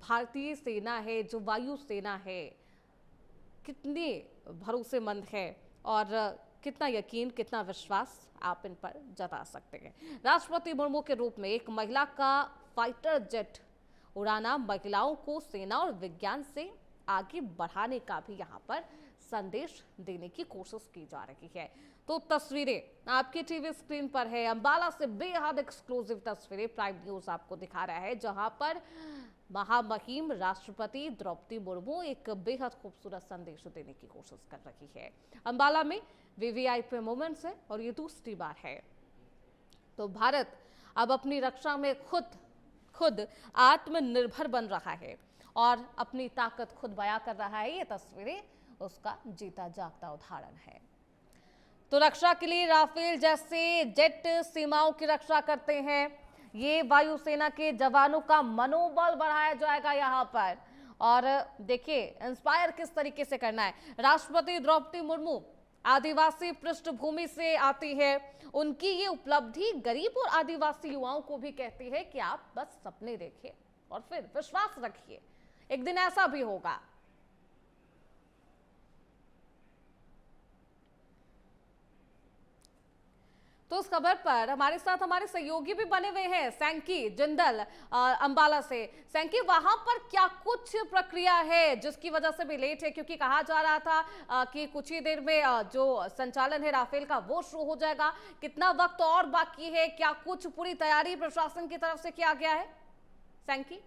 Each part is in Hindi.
भारतीय सेना है, जो वायु सेना है, कितनी भरोसेमंद है और कितना यकीन, कितना विश्वास आप इन पर जता सकते हैं। राष्ट्रपति मुर्मू के रूप में एक महिला का फाइटर जेट उड़ाना महिलाओं को सेना और विज्ञान से आगे बढ़ाने का भी यहाँ पर संदेश देने की कोशिश की जा रही है। तो तस्वीरें आपकी टीवी स्क्रीन पर है, अंबाला से बेहद एक्सक्लूसिव तस्वीरें प्राइम न्यूज आपको दिखा रहा है, जहां पर महामहिम राष्ट्रपति द्रौपदी मुर्मू एक बेहद खूबसूरत संदेश देने की कोशिश कर रही है। अंबाला में वीवीआईपी मोमेंट्स है और ये दूसरी बार है। तो भारत अब अपनी रक्षा में खुद आत्मनिर्भर बन रहा है और अपनी ताकत खुद बयां कर रहा है। ये तस्वीरें उसका जीता जागता उदाहरण है। तो रक्षा के लिए राफेल जैसे जेट सीमाओं की रक्षा करते हैं। ये वायुसेना के जवानों का मनोबल बढ़ाया जाएगा यहाँ पर। और देखिए इंस्पायर किस तरीके से करना है। राष्ट्रपति द्रौपदी मुर्मू आदिवासी पृष्ठभूमि से आती है। उनकी ये उपलब्धि गरीब और आदिवासी युवाओं को भी कहती है कि आप बस सपने देखिए और फिर विश्वास रखिए, एक दिन ऐसा भी होगा। तो उस खबर पर हमारे साथ हमारे सहयोगी भी बने हुए हैं, सैंकी जिंदल अंबाला से। सैंकी, वहां पर क्या कुछ प्रक्रिया है जिसकी वजह से भी लेट है? क्योंकि कहा जा रहा था कि कुछ ही देर में जो संचालन है राफेल का वो शुरू हो जाएगा। कितना वक्त और बाकी है? क्या कुछ पूरी तैयारी प्रशासन की तरफ से किया गया है? सैंकी,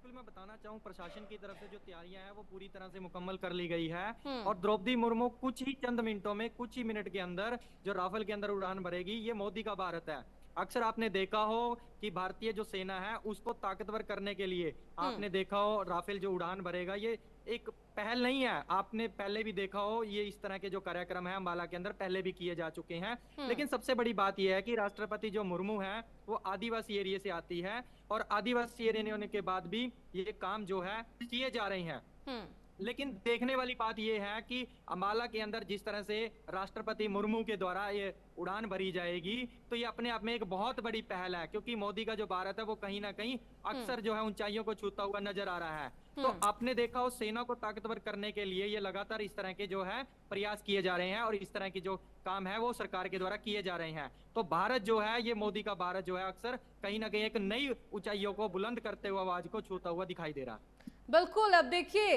मैं बताना चाहूँ प्रशासन की तरफ से जो तैयारियां हैं वो पूरी तरह से मुकम्मल कर ली गई है और द्रौपदी मुर्मू कुछ ही चंद मिनटों में, कुछ ही मिनट के अंदर जो राफेल के अंदर उड़ान भरेगी। ये मोदी का भारत है। अक्सर आपने देखा हो कि भारतीय जो सेना है उसको ताकतवर करने के लिए आपने देखा हो राफेल जो उड़ान भरेगा, ये एक पहल नहीं है। आपने पहले भी देखा हो ये इस तरह के जो कार्यक्रम है अंबाला के अंदर पहले भी किए जा चुके हैं। लेकिन सबसे बड़ी बात यह है कि राष्ट्रपति जो मुर्मू है वो आदिवासी एरिया से आती है और आदिवासी एरिया होने के बाद भी ये काम जो है किए जा रहे हैं। लेकिन देखने वाली बात यह है कि अंबाला के अंदर जिस तरह से राष्ट्रपति मुर्मू के द्वारा ये उड़ान भरी जाएगी, तो ये अपने आप में एक बहुत बड़ी पहल है, क्योंकि मोदी का जो भारत है वो कहीं ना कहीं अक्सर जो है ऊंचाइयों को छूता हुआ नजर आ रहा है। तो आपने देखा हो सेना को ताकतवर करने के लिए ये लगातार इस तरह के जो है प्रयास किए जा रहे हैं और इस तरह के जो काम है वो सरकार के द्वारा किए जा रहे हैं। तो भारत जो है, ये मोदी का भारत जो है अक्सर कहीं ना कहीं एक नई ऊंचाइयों को बुलंद करते हुए आवाज को छूता हुआ दिखाई दे रहा। बिल्कुल। अब देखिए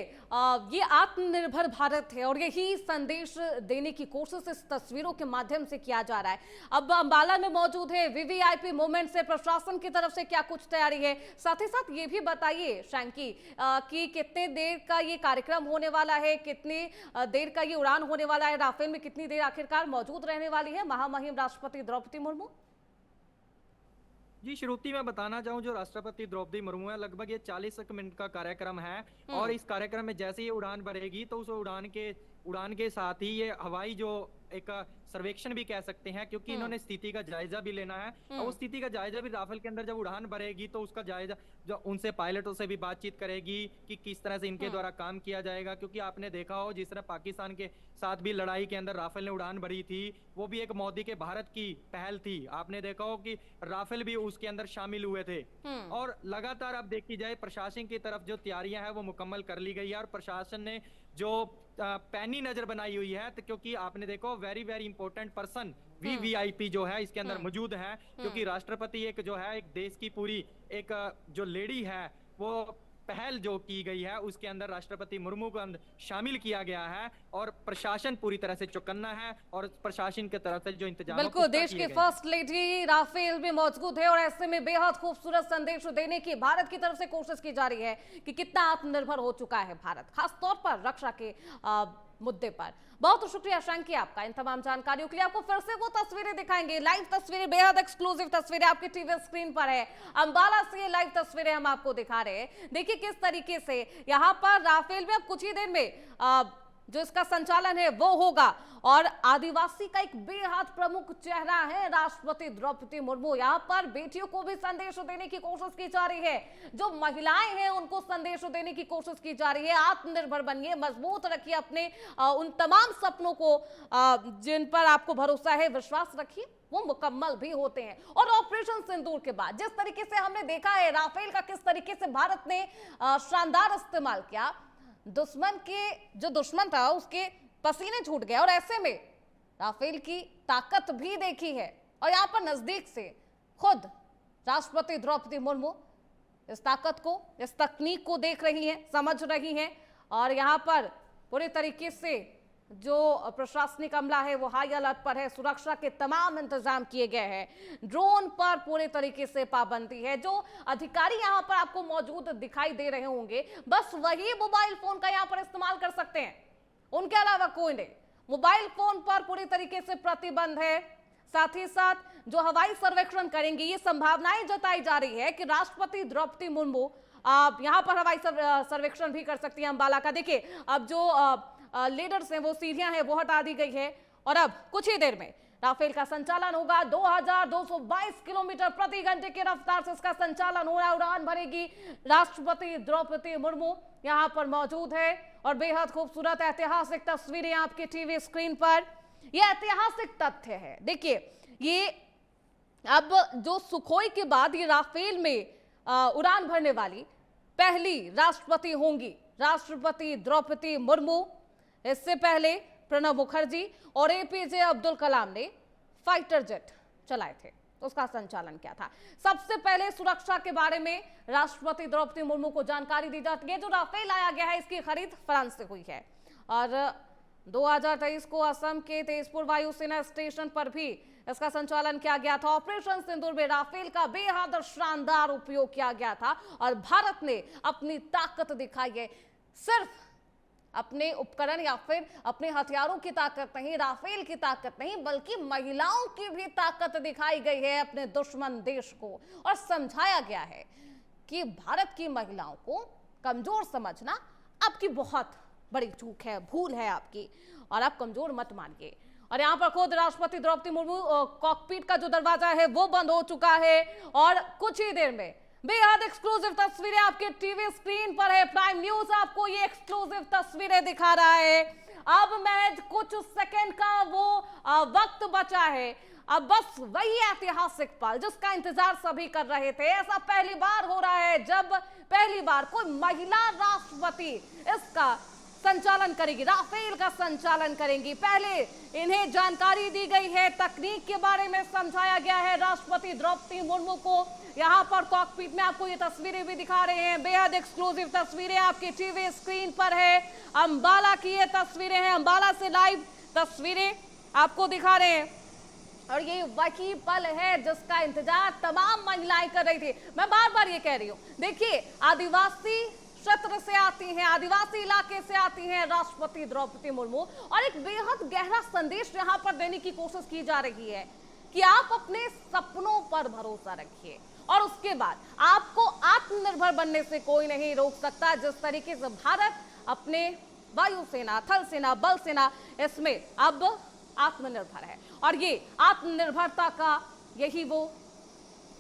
ये आत्मनिर्भर भारत है और यही संदेश देने की कोशिश इस तस्वीरों के माध्यम से किया जा रहा है। अब अंबाला में मौजूद है वीवीआईपी मोमेंट से, प्रशासन की तरफ से क्या कुछ तैयारी है? साथ ही साथ ये भी बताइए शैंकी कि कितने देर का ये कार्यक्रम होने वाला है, कितनी देर का ये उड़ान होने वाला है, राफेल में कितनी देर आखिरकार मौजूद रहने वाली है महामहिम राष्ट्रपति द्रौपदी मुर्मू? जी, श्रुति मैं बताना चाहूँ जो राष्ट्रपति द्रौपदी मुर्मू है, लगभग ये 40 मिनट का कार्यक्रम है और इस कार्यक्रम में जैसे ये उड़ान भरेगी तो उस उड़ान के साथ ही ये हवाई जो एक सर्वेक्षण भी कह सकते हैं, क्योंकि इन्होंने स्थिति का जायजा भी लेना है और उस स्थिति का जायजा भी राफेल के अंदर जब उड़ान भरेगी तो उसका जायजा जो उनसे पायलटों से भी बातचीत करेगी कि किस तरह से इनके द्वारा काम किया जाएगा। क्योंकि आपने देखा हो जिस तरह पाकिस्तान के साथ भी लड़ाई के अंदर राफेल ने उड़ान भरी थी, वो भी एक मोदी के भारत की पहल थी। आपने देखा हो कि राफेल भी उसके अंदर शामिल हुए थे और लगातार अब देखी जाए प्रशासन की तरफ जो तैयारियां हैं वो मुकम्मल कर ली गई है और प्रशासन ने जो पैनी नजर बनाई हुई है, तो क्योंकि आपने देखो very very important person VVIP जो है इसके अंदर मौजूद है, क्योंकि राष्ट्रपति एक जो है एक देश की पूरी एक जो लेडी है वो पहल जो की गई है उसके अंदर राष्ट्रपति मुर्मू को शामिल किया गया है और प्रशासन पूरी तरह से चौकन्ना है और प्रशासन की तरफ से जो इंतजाम बिल्कुल देश की फर्स्ट लेडी राफेल में मौजूद है और ऐसे में बेहद खूबसूरत संदेश देने की भारत की तरफ से कोशिश की जा रही है कि कितना आत्मनिर्भर हो चुका है भारत, खासतौर पर रक्षा के मुद्दे पर। बहुत शुक्रिया शैंकी आपका इन तमाम जानकारियों के लिए। आपको फिर से वो तस्वीरें दिखाएंगे, लाइव तस्वीरें, बेहद एक्सक्लूसिव तस्वीरें आपकी टीवी स्क्रीन पर है। अंबाला से लाइव तस्वीरें हम आपको दिखा रहे हैं। देखिए किस तरीके से यहाँ पर राफेल में अब कुछ ही देर में जो इसका संचालन है वो होगा और आदिवासी का एक बेहद प्रमुख चेहरा है राष्ट्रपति द्रौपदी मुर्मू। यहाँ पर बेटियों को भी संदेश देने की कोशिश की जा रही है, जो महिलाएं हैं उनको संदेश देने की कोशिश की जा रही है। आत्मनिर्भर बनिए, मजबूत रखिए अपने उन तमाम सपनों को जिन पर आपको भरोसा है, विश्वास रखिए वो मुकम्मल भी होते हैं। और ऑपरेशन सिंदूर के बाद जिस तरीके से हमने देखा है राफेल का किस तरीके से भारत ने शानदार इस्तेमाल किया, दुश्मन के जो दुश्मन था उसके पसीने छूट गए और ऐसे में राफेल की ताकत भी देखी है। और यहाँ पर नजदीक से खुद राष्ट्रपति द्रौपदी मुर्मू इस ताकत को, इस तकनीक को देख रही हैं, समझ रही हैं। और यहाँ पर पूरे तरीके से जो प्रशासनिक अमला है वो हाई अलर्ट पर है, सुरक्षा के तमाम इंतजाम किए गए हैं, ड्रोन पर पूरे तरीके से पाबंदी है। जो अधिकारी यहाँ पर आपको मौजूद दिखाई दे रहे होंगे बस वही मोबाइल फोन का यहाँ पर इस्तेमाल कर सकते हैं, उनके अलावा कोई नहीं। मोबाइल फोन पर पूरी तरीके से प्रतिबंध है। साथ ही साथ जो हवाई सर्वेक्षण करेंगे, ये संभावनाएं जताई जा रही है कि राष्ट्रपति द्रौपदी मुर्मू यहाँ पर हवाई सर्वेक्षण भी कर सकती है अंबाला का। देखिए अब जो लीडर्स हैं वो सीढ़ियां हैं वो हटा दी गई है और अब कुछ ही देर में राफेल का संचालन होगा। 2222 किलोमीटर प्रति घंटे की रफ्तार से इसका संचालन हो रहा है। उड़ान भरेगी राष्ट्रपति द्रौपदी मुर्मू यहाँ पर मौजूद है और बेहद खूबसूरत ऐतिहासिक तस्वीरें आपकी टीवी स्क्रीन पर। यह ऐतिहासिक तथ्य है। देखिए ये अब जो सुखोई के बाद ये राफेल में उड़ान भरने वाली पहली राष्ट्रपति होंगी, राष्ट्रपति द्रौपदी मुर्मू। इससे पहले प्रणब मुखर्जी और एपीजे अब्दुल कलाम ने फाइटर जेट चलाए थे, उसका संचालन किया था। सबसे पहले सुरक्षा के बारे में राष्ट्रपति द्रौपदी मुर्मू को जानकारी दी जाती है। जो राफेल लाया गया है इसकी खरीद फ्रांस से हुई है और 2023 को असम के तेजपुर वायुसेना स्टेशन पर भी इसका संचालन किया गया था। ऑपरेशन सिंदूर में राफेल का बेहद शानदार उपयोग किया गया था और भारत ने अपनी ताकत दिखाई है। सिर्फ अपने उपकरण या फिर अपने हथियारों की ताकत नहीं, राफेल की ताकत नहीं, बल्कि महिलाओं की भी ताकत दिखाई गई है अपने दुश्मन देश को। और समझाया गया है कि भारत की महिलाओं को कमजोर समझना आपकी बहुत बड़ी चूक है, भूल है आपकी, और आप कमजोर मत मानिए। और यहाँ पर खुद राष्ट्रपति द्रौपदी मुर्मू कॉकपिट का जो दरवाजा है वो बंद हो चुका है और कुछ ही देर में बेहद एक्सक्लूसिव तस्वीरें आपके टीवी स्क्रीन पर है। प्राइम न्यूज आपको ये एक्सक्लूसिव तस्वीरें दिखा रहा है। अब महज कुछ सेकंड का वो वक्त बचा है। अब बस वही ऐतिहासिक पल जिसका इंतजार सभी कर रहे थे। ऐसा पहली बार हो रहा है जब पहली बार कोई महिला राष्ट्रपति इसका संचालन करेगी, राफेल का संचालन करेंगी। पहले इन्हें जानकारी दी गई है, तकनीक के बारे में समझाया गया है राष्ट्रपति द्रौपदी मुर्मू को। यहाँ पर कॉकपिट में आपको ये तस्वीरें भी दिखा रहे हैं, बेहद एक्सक्लूसिव तस्वीरें आपकी टीवी स्क्रीन पर है। अंबाला की ये तस्वीरें हैं, अंबाला से लाइव तस्वीरें आपको दिखा रहे हैं और ये वही पल है जिसका इंतजार तमाम महिलाएं कर रही थी। मैं बार बार ये कह रही हूँ, देखिए आदिवासी क्षेत्र से आती हैं, आदिवासी इलाके से आती हैं राष्ट्रपति द्रौपदी मुर्मू और एक बेहद गहरा संदेश यहाँ पर देने की कोशिश की जा रही है कि आप अपने सपनों पर भरोसा रखिए और उसके बाद आपको आत्मनिर्भर बनने से कोई नहीं रोक सकता। जिस तरीके से भारत अपने वायुसेना, थल सेना, बल सेना इसमें अब आत्मनिर्भर है और ये आत्मनिर्भरता का यही वो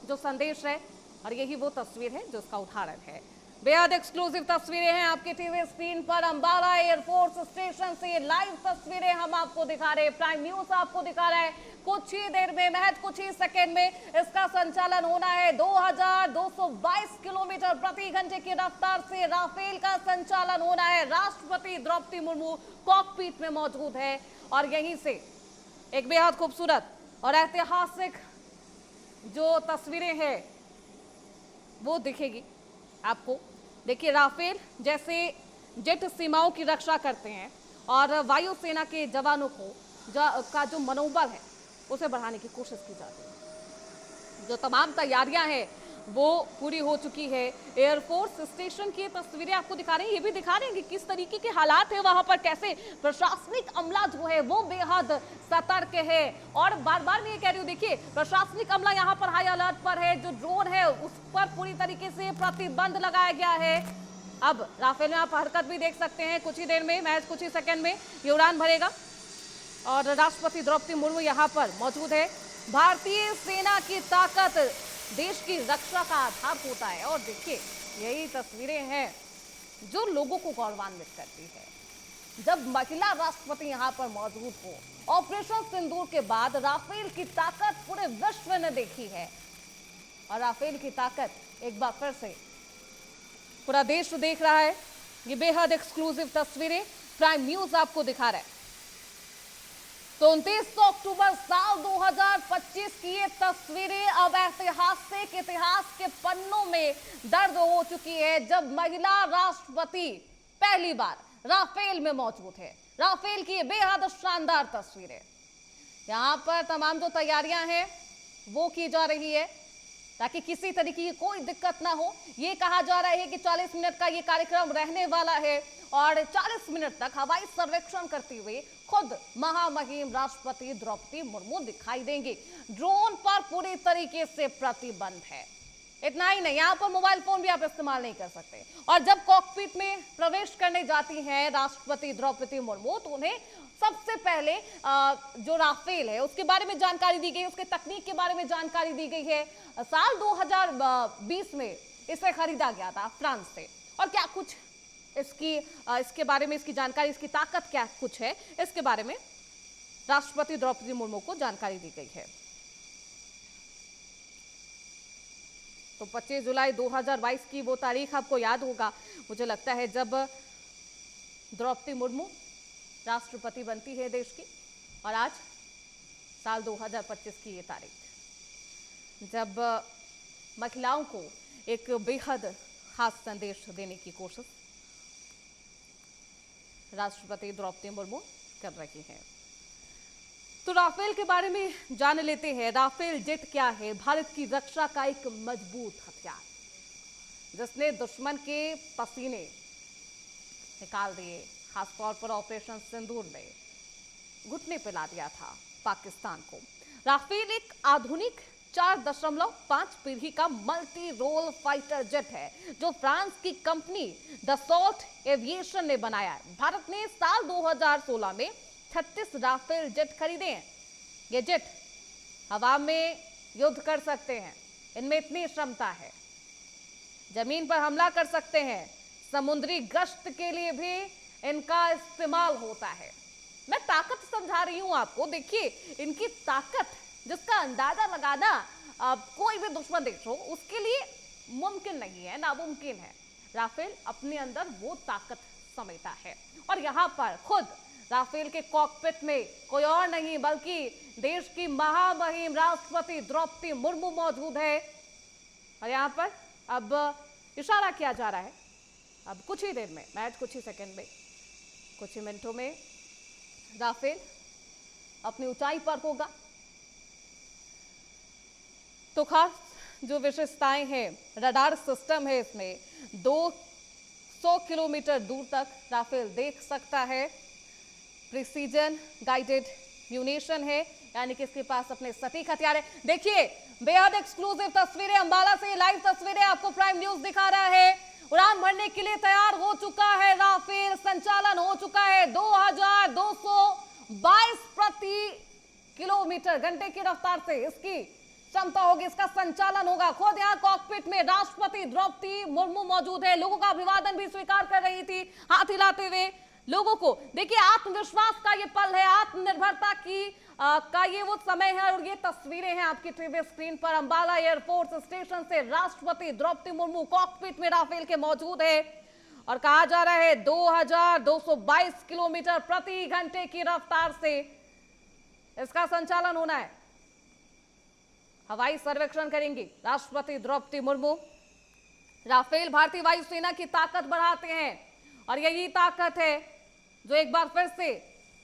जो संदेश है और यही वो तस्वीर है जिसका उदाहरण है। बेहद एक्सक्लूसिव तस्वीरें हैं आपके टीवी स्क्रीन पर। अंबाला एयरफोर्स स्टेशन से लाइव तस्वीरें हम आपको दिखा रहे हैं, प्राइम न्यूज आपको दिखा रहा है। कुछ ही देर में, महज कुछ ही सेकेंड में इसका संचालन होना है। 2222 किलोमीटर प्रति घंटे की रफ्तार से राफेल का संचालन होना है। राष्ट्रपति द्रौपदी मुर्मू कॉकपिट में मौजूद है और यहीं से एक बेहद खूबसूरत और ऐतिहासिक जो तस्वीरें हैं वो दिखेगी आपको। देखिए राफेल जैसे जेट सीमाओं की रक्षा करते हैं और वायुसेना के जवानों को का जो मनोबल है उसे बढ़ाने की कोशिश की जाती है। जो तमाम तैयारियां हैं वो पूरी हो चुकी है। एयरफोर्स स्टेशन की तस्वीरें आपको दिखा रहे हैं, ये भी दिखा रहे हैं कि किस तरीके के हालात है वहां पर, कैसे प्रशासनिक अमला जो है वो बेहद सतर्क है। और बार बार मैं ये कह रही हूँ, देखिए प्रशासनिक अमला यहाँ पर हाई अलर्ट पर है। जो ड्रोन है उस पर पूरी तरीके से प्रतिबंध लगाया गया है। अब राफेल में आप हरकत भी देख सकते हैं। कुछ ही देर में, महज कुछ ही सेकंड में ये उड़ान भरेगा और राष्ट्रपति द्रौपदी मुर्मू यहाँ पर मौजूद है। भारतीय सेना की ताकत देश की रक्षा का आधार होता है और देखिए यही तस्वीरें हैं जो लोगों को गौरवान्वित करती है। जब महिला राष्ट्रपति यहां पर मौजूद हो। ऑपरेशन सिंदूर के बाद राफेल की ताकत पूरे विश्व ने देखी है और राफेल की ताकत एक बार फिर से पूरा देश देख रहा है। ये बेहद एक्सक्लूसिव तस्वीरें प्राइम न्यूज आपको दिखा रहा है। तो 29 अक्टूबर साल 2025 की ये तस्वीरें अब ऐतिहासिक इतिहास के पन्नों में दर्ज हो चुकी है, जब महिला राष्ट्रपति पहली बार राफेल में मौजूद है। राफेल की ये बेहद शानदार तस्वीरें, यहाँ पर तमाम जो तैयारियां हैं वो की जा रही है ताकि किसी तरीके की कोई दिक्कत ना हो। ये कहा जा रहा है कि 40 मिनट का ये कार्यक्रम रहने वाला है और 40 मिनट तक हवाई सर्वेक्षण करते हुए खुद महामहिम राष्ट्रपति द्रौपदी मुर्मू दिखाई देंगी। ड्रोन पर पूरी तरीके से प्रतिबंध है। इतना ही नहीं, यहाँ पर मोबाइल फोन भी आप इस्तेमाल नहीं कर सकते। और जब कॉकपिट में प्रवेश करने जाती हैं राष्ट्रपति द्रौपदी मुर्मू तो उन्हें सबसे पहले जो राफेल है उसके बारे में जानकारी दी गई, उसके तकनीक के बारे में जानकारी दी गई है। साल 2020 में इसे खरीदा गया था फ्रांस से। और क्या कुछ इसके बारे में, इसकी जानकारी, इसकी ताकत क्या कुछ है, इसके बारे में राष्ट्रपति द्रौपदी मुर्मू को जानकारी दी गई है। तो 25 जुलाई 2022 की वो तारीख आपको याद होगा, मुझे लगता है, जब द्रौपदी मुर्मू राष्ट्रपति बनती है देश की। और आज साल 2025 की ये तारीख, जब महिलाओं को एक बेहद खास संदेश देने की कोशिश राष्ट्रपति द्रौपदी मुर्मू कर रही है। तो राफेल के बारे में जान लेते हैं। राफेल जेट क्या है? भारत की रक्षा का एक मजबूत हथियार, जिसने दुश्मन के पसीने निकाल दिए, खासतौर पर ऑपरेशन सिंदूर में घुटने पे ला दिया था पाकिस्तान को। राफेल एक आधुनिक 4.5 पीढ़ी का मल्टी रोल फाइटर जेट है, जो फ्रांस की कंपनी दसॉल्ट एविएशन ने बनाया है। भारत ने साल 2016 में 36 राफेल जेट खरीदे हैं। ये जेट हवा में युद्ध कर सकते हैं, इनमें इतनी क्षमता है, जमीन पर हमला कर सकते हैं, समुद्री गश्त के लिए भी इनका इस्तेमाल होता है। मैं ताकत समझा रही हूं आपको, देखिए इनकी ताकत जिसका अंदाजा लगाना कोई भी दुश्मन देश हो उसके लिए मुमकिन नहीं है, नामुमकिन है। राफेल अपने अंदर वो ताकत समेटा है। और यहाँ पर खुद राफेल के कॉकपिट में कोई और नहीं बल्कि देश की महामहिम राष्ट्रपति द्रौपदी मुर्मू मौजूद है। और यहाँ पर अब इशारा किया जा रहा है, अब कुछ ही देर में, मैच कुछ ही सेकंड में, कुछ ही मिनटों में राफेल अपनी ऊंचाई पर होगा। तो खास जो विशेषताएं हैं, रडार सिस्टम है, इसमें 200 किलोमीटर दूर तक राफेल देख सकता है। प्रिसीजन गाइडेड म्यूनिशन है, यानी कि इसके पास अपने सटीक हथियार है। देखिए बेहद एक्सक्लूसिव तस्वीरें अंबाला से, लाइव तस्वीरें आपको प्राइम न्यूज दिखा रहा है। उड़ान भरने के लिए तैयार हो चुका है राफेल, संचालन हो चुका है। 2222 प्रति किलोमीटर घंटे की रफ्तार से इसकी क्षमता होगी, इसका संचालन होगा। खुद यहाँ कॉकपिट में राष्ट्रपति द्रौपदी मुर्मू मौजूद है, लोगों का अभिवादन भी स्वीकार कर रही थी हाथ हिलाते हुए लोगों को। देखिए आत्मविश्वास का ये पल है, आत्मनिर्भरता का ये वो समय है। और ये तस्वीरें हैं आपकी टीवी स्क्रीन पर। अंबाला एयरफोर्स स्टेशन से राष्ट्रपति द्रौपदी मुर्मू कॉकपिट में राफेल के मौजूद है। और कहा जा रहा है 2222 किलोमीटर प्रति घंटे की रफ्तार से इसका संचालन होना है। हवाई सर्वेक्षण करेंगी राष्ट्रपति द्रौपदी मुर्मू। राफेल भारतीय वायुसेना की ताकत बढ़ाते हैं और यही ताकत है जो एक बार फिर से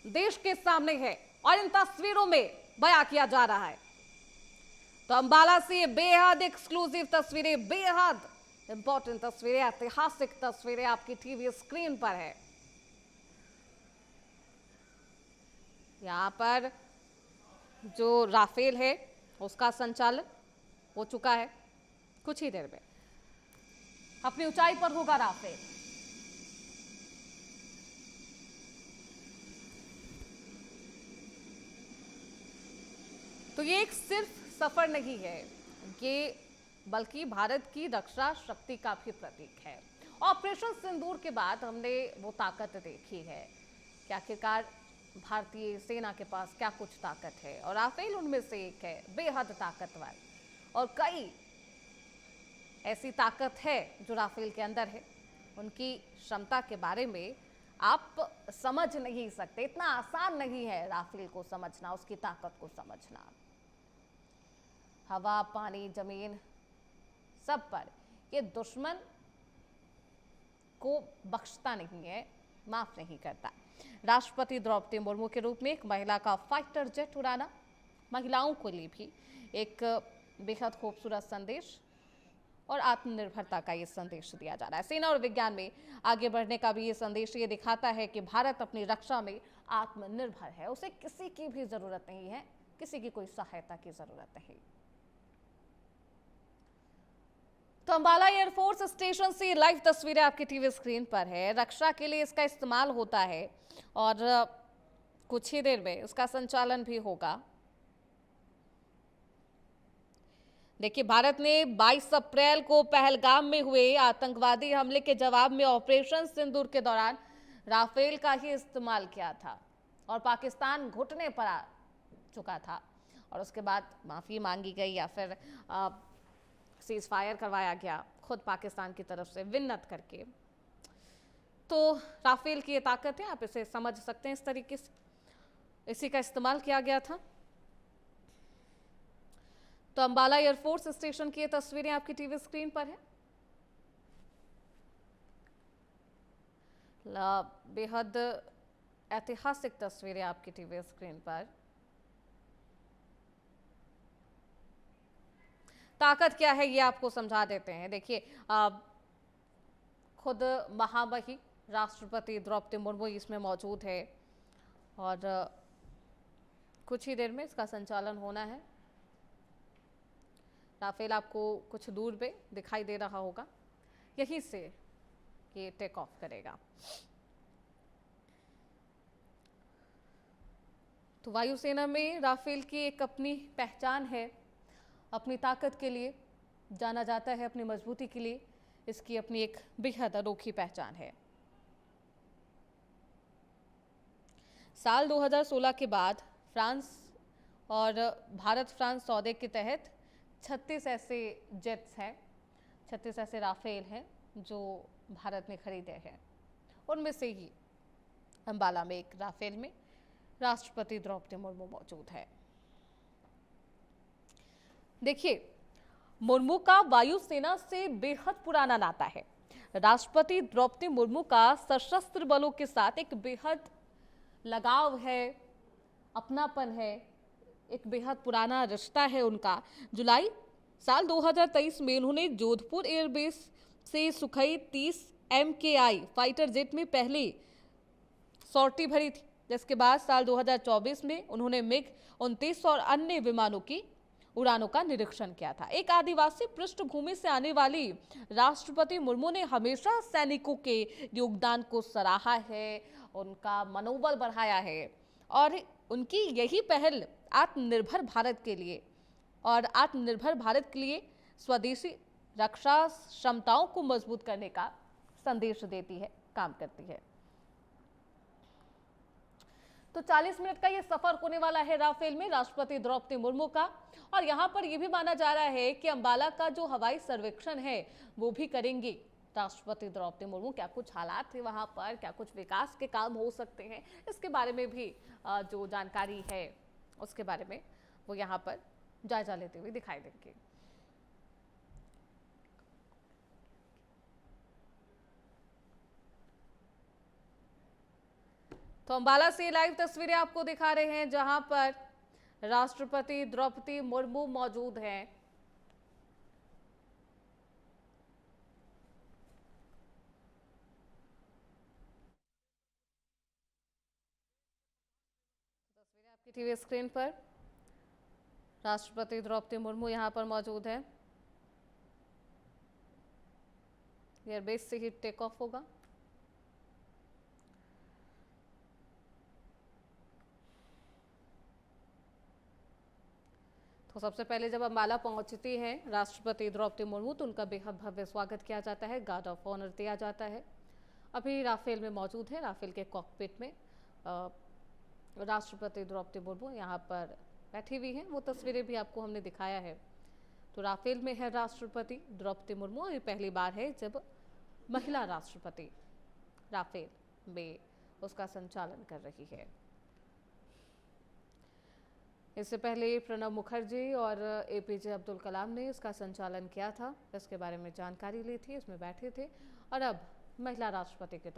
देश के सामने है और इन तस्वीरों में बयां किया जा रहा है। तो अंबाला से बेहद एक्सक्लूसिव तस्वीरें, बेहद इंपॉर्टेंट तस्वीरें, ऐतिहासिक तस्वीरें आपकी टीवी स्क्रीन पर है। यहां पर जो राफेल है उसका संचालन हो चुका है, कुछ ही देर में अपनी ऊंचाई पर होगा राफेल। तो ये एक सिर्फ सफर नहीं है, ये बल्कि भारत की रक्षा शक्ति का भी प्रतीक है। ऑपरेशन सिंदूर के बाद हमने वो ताकत देखी है कि आखिरकार भारतीय सेना के पास क्या कुछ ताकत है, और राफेल उनमें से एक है, बेहद ताकतवर। और कई ऐसी ताकत है जो राफेल के अंदर है। उनकी क्षमता के बारे में आप समझ नहीं सकते, इतना आसान नहीं है राफेल को समझना, उसकी ताकत को समझना। हवा, पानी, जमीन, सब पर ये दुश्मन को बख्शता नहीं है, माफ नहीं करता। राष्ट्रपति द्रौपदी मुर्मू के रूप में एक महिला का फाइटर जेट उड़ाना महिलाओं के लिए भी एक बेहद खूबसूरत संदेश और आत्मनिर्भरता का ये संदेश दिया जा रहा है। सेना और विज्ञान में आगे बढ़ने का भी ये संदेश ये दिखाता है कि भारत अपनी रक्षा में आत्मनिर्भर है, उसे किसी की भी जरूरत नहीं है, किसी की कोई सहायता की जरूरत नहीं। तो अंबाला एयरफोर्स स्टेशन से लाइव तस्वीरें आपकी टीवी स्क्रीन पर है। रक्षा के लिए इसका इस्तेमाल होता है और कुछ ही देर में इसका संचालन भी होगा। देखिए, भारत ने 22 अप्रैल को पहलगाम में हुए आतंकवादी हमले के जवाब में ऑपरेशन सिंदूर के दौरान राफेल का ही इस्तेमाल किया था और पाकिस्तान घुटने पर आ चुका था और उसके बाद माफी मांगी गई या फिर सीज फायर करवाया गया खुद पाकिस्तान की तरफ से विन्नत करके। तो राफेल की ये ताकत है, आप इसे समझ सकते हैं इस तरीके से, इसी का इस्तेमाल किया गया था। तो अंबाला एयरफोर्स स्टेशन की ये तस्वीरें आपकी टीवी स्क्रीन पर है। बेहद ऐतिहासिक तस्वीरें आपकी टीवी स्क्रीन पर। ताकत क्या है ये आपको समझा देते हैं। देखिए, खुद महामहिम राष्ट्रपति द्रौपदी मुर्मू इसमें मौजूद है और कुछ ही देर में इसका संचालन होना है। राफेल आपको कुछ दूर पे दिखाई दे रहा होगा, यहीं से ये टेक ऑफ करेगा। तो वायुसेना में राफेल की एक अपनी पहचान है, अपनी ताकत के लिए जाना जाता है, अपनी मजबूती के लिए इसकी अपनी एक बेहद अनोखी पहचान है। साल 2016 के बाद फ्रांस और भारत फ्रांस सौदे के तहत 36 ऐसे जेट्स हैं, 36 ऐसे राफेल हैं जो भारत ने खरीदे हैं। उनमें से ही अंबाला में एक राफेल में राष्ट्रपति द्रौपदी मुर्मू मौजूद है। देखिए, मुर्मू का वायुसेना से बेहद पुराना नाता है। राष्ट्रपति द्रौपदी मुर्मू का सशस्त्र बलों के साथ एक बेहद लगाव है, अपनापन है, एक बेहद पुराना रिश्ता है उनका। जुलाई साल 2023 में उन्होंने जोधपुर एयरबेस से सुखई 30 MKI फाइटर जेट में पहली सॉर्टी भरी थी, जिसके बाद साल 2024 में उन्होंने मिग 29 और अन्य विमानों की उड़ानों का निरीक्षण किया था। एक आदिवासी पृष्ठभूमि से आने वाली राष्ट्रपति मुर्मू ने हमेशा सैनिकों के योगदान को सराहा है, उनका मनोबल बढ़ाया है और उनकी यही पहल आत्मनिर्भर भारत के लिए और आत्मनिर्भर भारत के लिए स्वदेशी रक्षा क्षमताओं को मजबूत करने का संदेश देती है, काम करती है। तो 40 मिनट का ये सफर होने वाला है राफेल में राष्ट्रपति द्रौपदी मुर्मू का, और यहाँ पर यह भी माना जा रहा है कि अंबाला का जो हवाई सर्वेक्षण है वो भी करेंगी राष्ट्रपति द्रौपदी मुर्मू। क्या कुछ हालात थे वहां पर, क्या कुछ विकास के काम हो सकते हैं, इसके बारे में भी जो जानकारी है उसके बारे में वो यहाँ पर जायजा लेते हुए दिखाई देंगे। तो अंबाला से लाइव तस्वीरें आपको दिखा रहे हैं जहां पर राष्ट्रपति द्रौपदी मुर्मू मौजूद हैं। तस्वीरें आपकी टीवी स्क्रीन पर, राष्ट्रपति द्रौपदी मुर्मू यहां पर मौजूद है। एयरबेस से ही टेक ऑफ होगा। तो सबसे पहले जब अंबाला पहुंचती हैं राष्ट्रपति द्रौपदी मुर्मू तो उनका बेहद भव्य स्वागत किया जाता है, गार्ड ऑफ ऑनर दिया जाता है। अभी राफेल में मौजूद है, राफेल के कॉकपिट में राष्ट्रपति द्रौपदी मुर्मू यहाँ पर बैठी हुई हैं। वो तस्वीरें भी आपको हमने दिखाया है। तो राफेल में है राष्ट्रपति द्रौपदी मुर्मू और ये पहली बार है जब महिला राष्ट्रपति राफेल में उसका संचालन कर रही है। इससे पहले प्रणब मुखर्जी और एपीजे अब्दुल कलाम ने इसका संचालन किया था। इसके बारे में जानकारी ली थी, इसमें बैठे थे और अब महिला राष्ट्रपति के तौर